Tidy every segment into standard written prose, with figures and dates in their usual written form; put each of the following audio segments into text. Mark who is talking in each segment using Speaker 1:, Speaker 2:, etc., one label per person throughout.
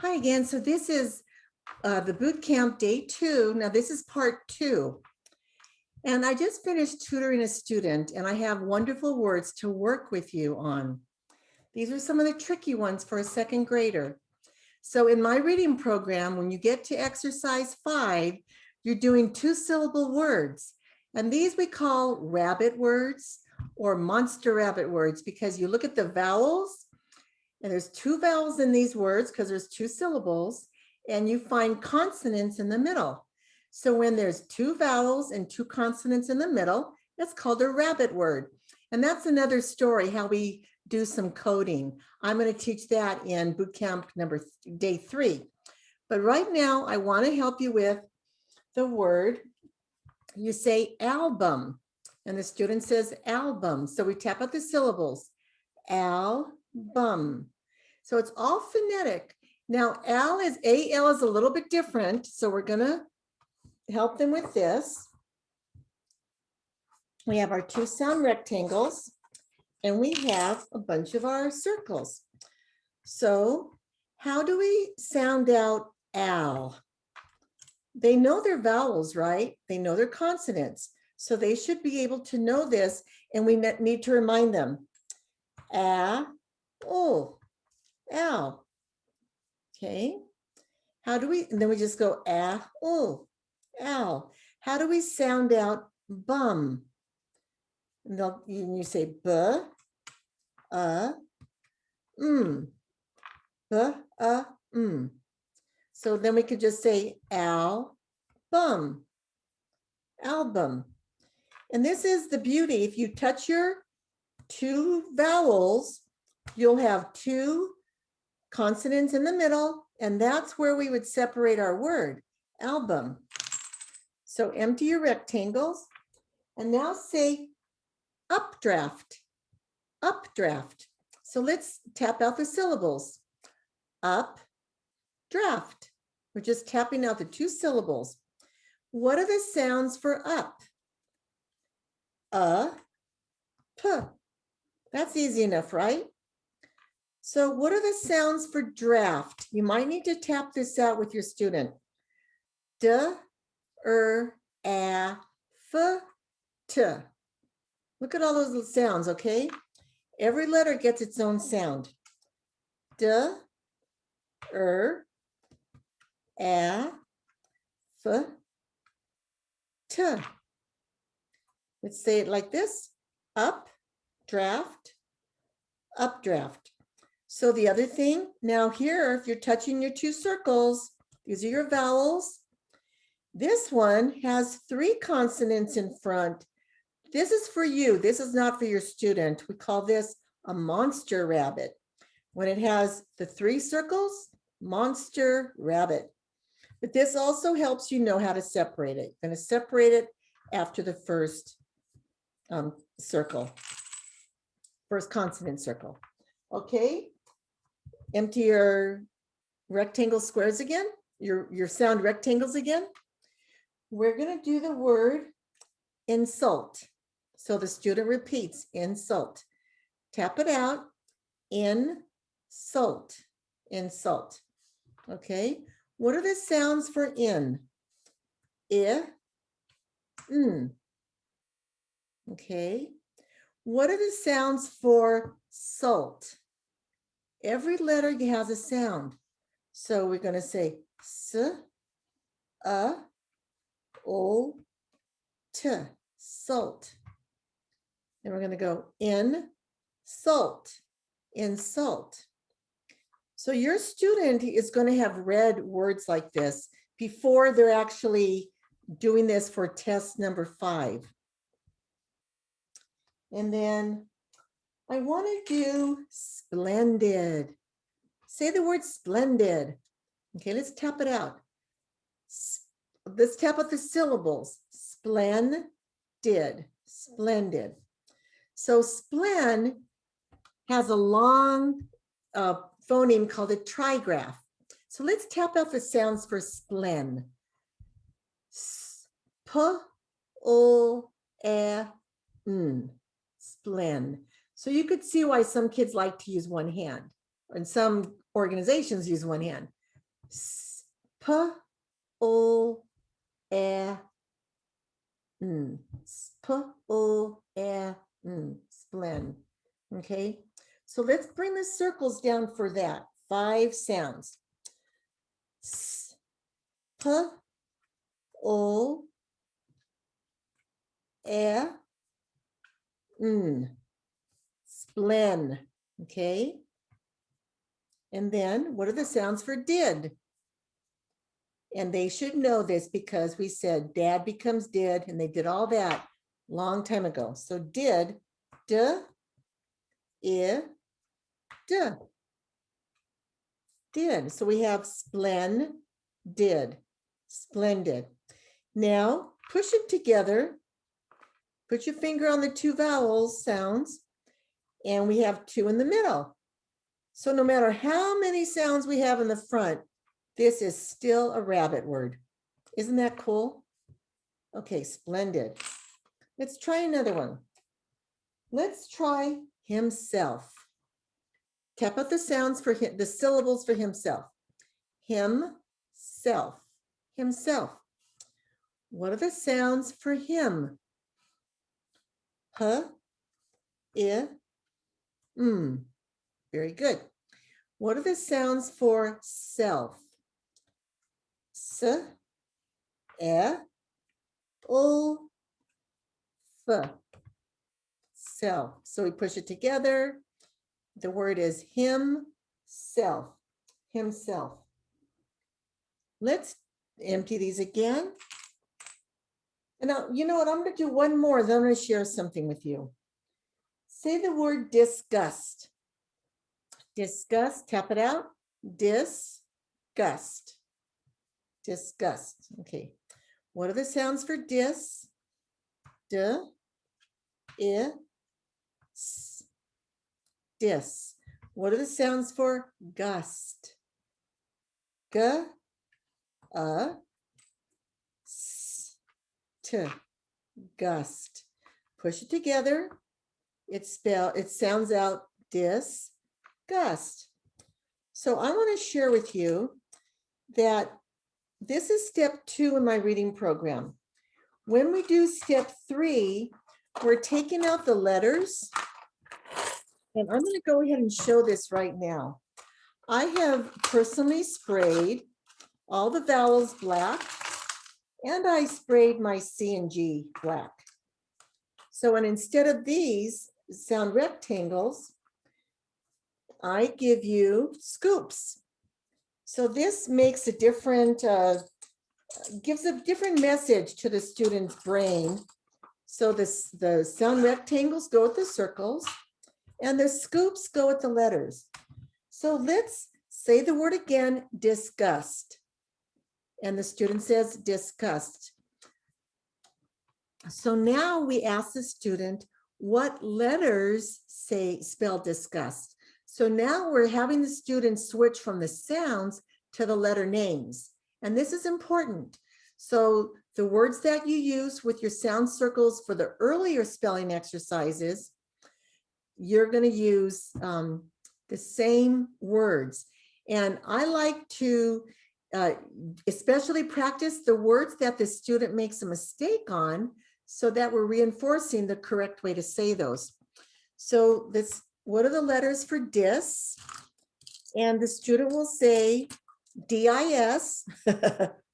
Speaker 1: Hi again. So this is the boot camp day 2. Now this is part 2. And I just finished tutoring a student and I have wonderful words to work with you on. These are some of the tricky ones for a second grader. So in my reading program, when you get to exercise 5, you're doing 2-syllable words. And these we call rabbit words or monster rabbit words because you look at the vowels. And there's 2 vowels in these words because there's 2 syllables, and you find consonants in the middle. So when there's 2 vowels and 2 consonants in the middle, that's called a rabbit word. And that's another story, how we do some coding. I'm going to teach that in bootcamp day 3. But right now, I want to help you with the word. You say album, and the student says album. So we tap out the syllables. Album. So it's all phonetic. Now, AL is a little bit different. So we're going to help them with this. We have our 2 sound rectangles and we have a bunch of our circles. So how do we sound out AL? They know their vowels, right? They know their consonants. So they should be able to know this, and we need to remind them. Oh, ow. Okay. How do we, and then we just go oh, ow. How do we sound out bum? And you say b, m, b, m. So then we could just say album, album. And this is the beauty. If you touch your 2 vowels, you'll have 2 consonants in the middle, and that's where we would separate our word, album. So empty your rectangles, and now say updraft, updraft. So let's tap out the syllables. Up, draft. We're just tapping out the 2 syllables. What are the sounds for up? P. That's easy enough, right? So what are the sounds for draft? You might need to tap this out with your student. D, a, f, t. Look at all those little sounds, okay? Every letter gets its own sound. D, a, f, t. Let's say it like this. Up, draft, updraft. So the other thing, now here, if you're touching your 2 circles, these are your vowels. This one has 3 consonants in front. This is for you. This is not for your student. We call this a monster rabbit. When it has the 3 circles, monster rabbit. But this also helps you know how to separate it. I'm going to separate it after the first circle, first consonant circle. Okay. Empty your rectangle squares again, your sound rectangles again. We're going to do the word insult. So the student repeats insult. Tap it out. Insult, insult. Okay. What are the sounds for in? I, n. Okay. What are the sounds for salt? Every letter has a sound. So we're going to say s, a, o, t, salt. And we're going to go in, salt, insult. So your student is going to have read words like this before they're actually doing this for test number 5. And then I want to do splendid. Say the word splendid. Okay, let's tap it out. Let's tap out the syllables. Splendid, splendid. So splen has a long phoneme called a trigraph. So let's tap out the sounds for splen. P, o, e, n. Splen. So you could see why some kids like to use one hand, and some organizations use one hand. P O A N. P O A N. Splen. Okay. So let's bring the circles down for that. 5 sounds. S, P O A N. Splen. Okay. And then what are the sounds for did? And they should know this because we said dad becomes did, and they did all that long time ago. So did, d, I, d. Did. So we have splen, did, splendid. Now push it together. Put your finger on the 2 vowels sounds, and we have 2 in the middle. So no matter how many sounds we have in the front, this is still a rabbit word. Isn't that cool? Okay, splendid. Let's try another one. Let's try himself. Tap out the sounds for him, the syllables for himself. Himself, himself. What are the sounds for him? H, I, M. Very good. What are the sounds for self? S, E, O, F. Self. So we push it together. The word is himself. Himself. Let's empty these again. And now, you know what? I'm going to do one more. Then I'm going to share something with you. Say the word disgust. Disgust. Tap it out. Disgust. Disgust. Okay. What are the sounds for dis? D, I, S. Dis. What are the sounds for gust? G, A, S, T. Gust. Push it together. It sounds out disgust. So I want to share with you that this is step 2 in my reading program. When we do step 3, we're taking out the letters. And I'm going to go ahead and show this right now. I have personally sprayed all the vowels black, and I sprayed my C and G black. So, and instead of these sound rectangles, I give you scoops. So this makes a different, gives a different message to the student's brain. So the sound rectangles go with the circles, and the scoops go with the letters. So let's say the word again, disgust. And the student says disgust. So now we ask the student what letters spell disgust. So now we're having the student switch from the sounds to the letter names. And this is important. So the words that you use with your sound circles for the earlier spelling exercises, you're going to use the same words. And I like to especially practice the words that the student makes a mistake on, so that we're reinforcing the correct way to say those. So this, what are the letters for dis? And the student will say D-I-S.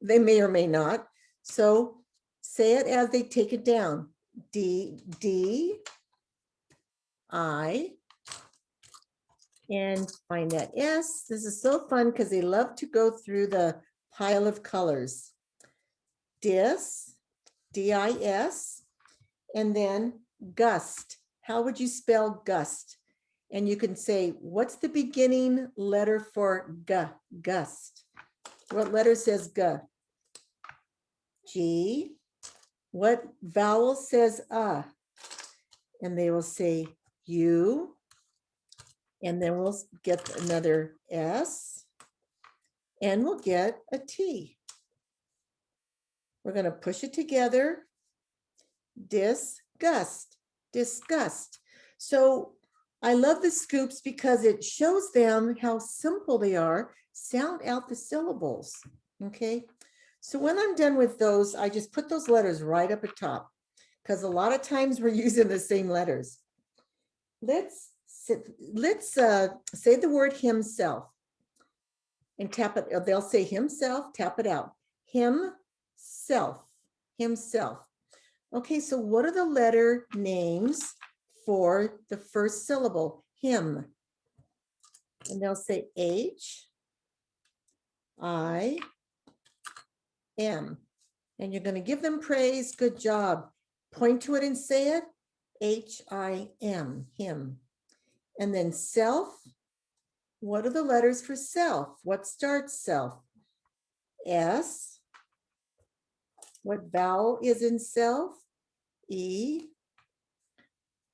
Speaker 1: They may or may not. So say it as they take it down. D-I, and find that S. This is so fun because they love to go through the pile of colors. Dis, D-I-S, and then gust. How would you spell gust? And you can say, what's the beginning letter for G? Gust. What letter says G? G. What vowel says And they will say U. And then we'll get another S. And we'll get a T. We're going to push it together. Disgust. Disgust. So I love the scoops because it shows them how simple they are. Sound out the syllables, okay? So when I'm done with those, I just put those letters right up at top because a lot of times we're using the same letters. Let's say the word himself and tap it. They'll say himself, tap it out. Himself, himself. Okay, so what are the letter names for the first syllable? Him. And they'll say H-I-M. And you're going to give them praise. Good job. Point to it and say it. H-I-M, him. And then self. What are the letters for self? What starts self? S. What vowel is in self? E.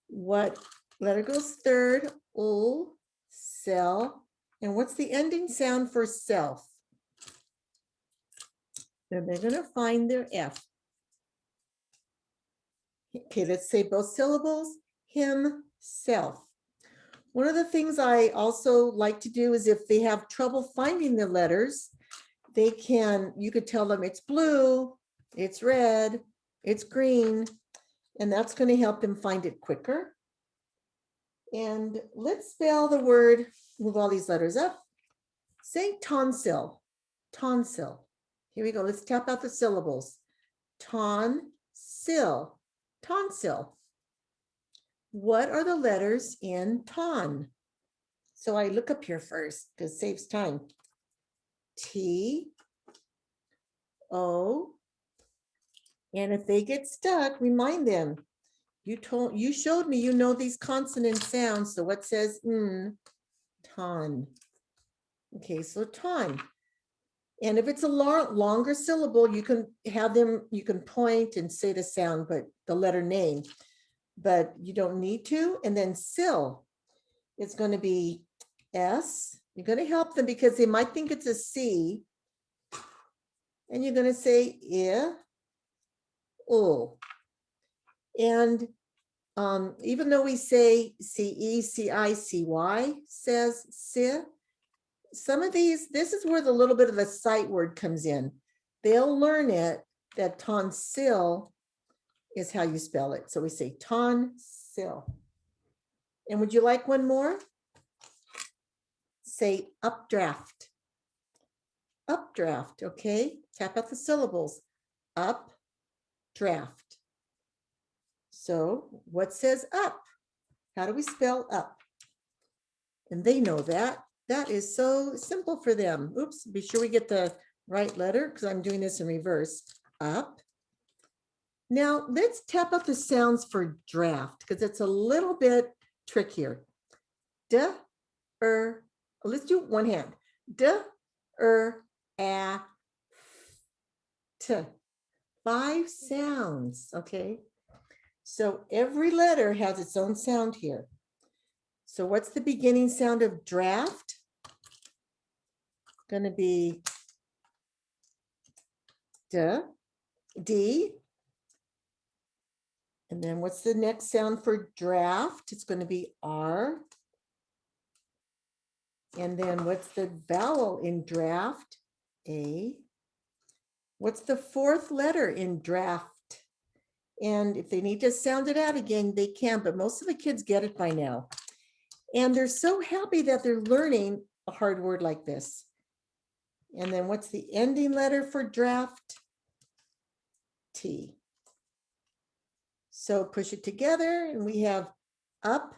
Speaker 1: What letter goes third? O. Sell. And what's the ending sound for self? Then they're going to find their F. Okay, let's say both syllables. Himself. One of the things I also like to do is if they have trouble finding the letters, you could tell them it's blue, it's red, it's green, and that's going to help them find it quicker. And let's spell the word, move all these letters up. Say tonsil, tonsil. Here we go. Let's tap out the syllables. Tonsil, tonsil. What are the letters in ton? So I look up here first because it saves time. T, O, and if they get stuck, remind them. You showed me you know these consonant sounds. So what says ton? Okay, so ton. And if it's a longer syllable, you can point and say the sound, but the letter name. But you don't need to. And then sill is going to be S. You're going to help them because they might think it's a C. And you're going to say I, O. And even though we say C-E, C-I, C-Y says si, some of these, this is where the little bit of the sight word comes in. They'll learn it, that tonsil is how you spell it. So we say tonsil. And would you like one more? Say updraft. Updraft, okay? Tap out the syllables. Updraft. So what says up? How do we spell up? And they know that. That is so simple for them. Oops, be sure we get the right letter because I'm doing this in reverse. Up. Now let's tap out the sounds for draft because it's a little bit trickier. D, let's do one hand. D, a, t. 5 sounds, okay? So every letter has its own sound here. So what's the beginning sound of draft? Going to be D. And then what's the next sound for draft? It's going to be R. And then what's the vowel in draft? A. What's the 4th letter in draft? And if they need to sound it out again, they can, but most of the kids get it by now. And they're so happy that they're learning a hard word like this. And then what's the ending letter for draft? T. So push it together and we have up,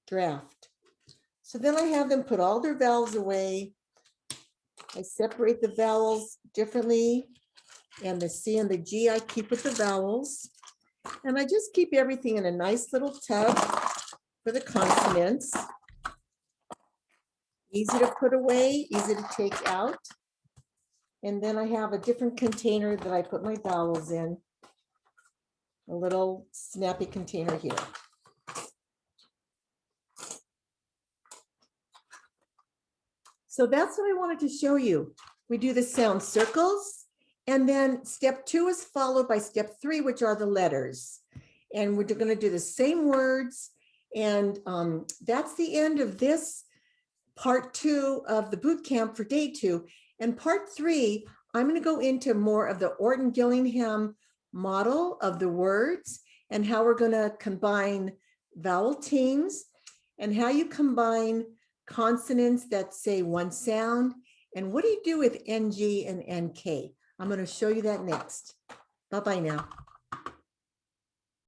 Speaker 1: draft. So then I have them put all their vowels away. I separate the vowels differently, and the C and the G I keep with the vowels. And I just keep everything in a nice little tub for the consonants. Easy to put away, easy to take out. And then I have a different container that I put my vowels in. A little snappy container here. So that's what I wanted to show you. We do the sound circles, and then step 2 is followed by step 3, which are the letters. And we're going to do the same words, And that's the end of this part 2 of the boot camp for day 2. And part 3, I'm going to go into more of the Orton-Gillingham model of the words and how we're going to combine vowel teams and how you combine consonants that say one sound. And what do you do with NG and NK? I'm going to show you that next. Bye-bye now.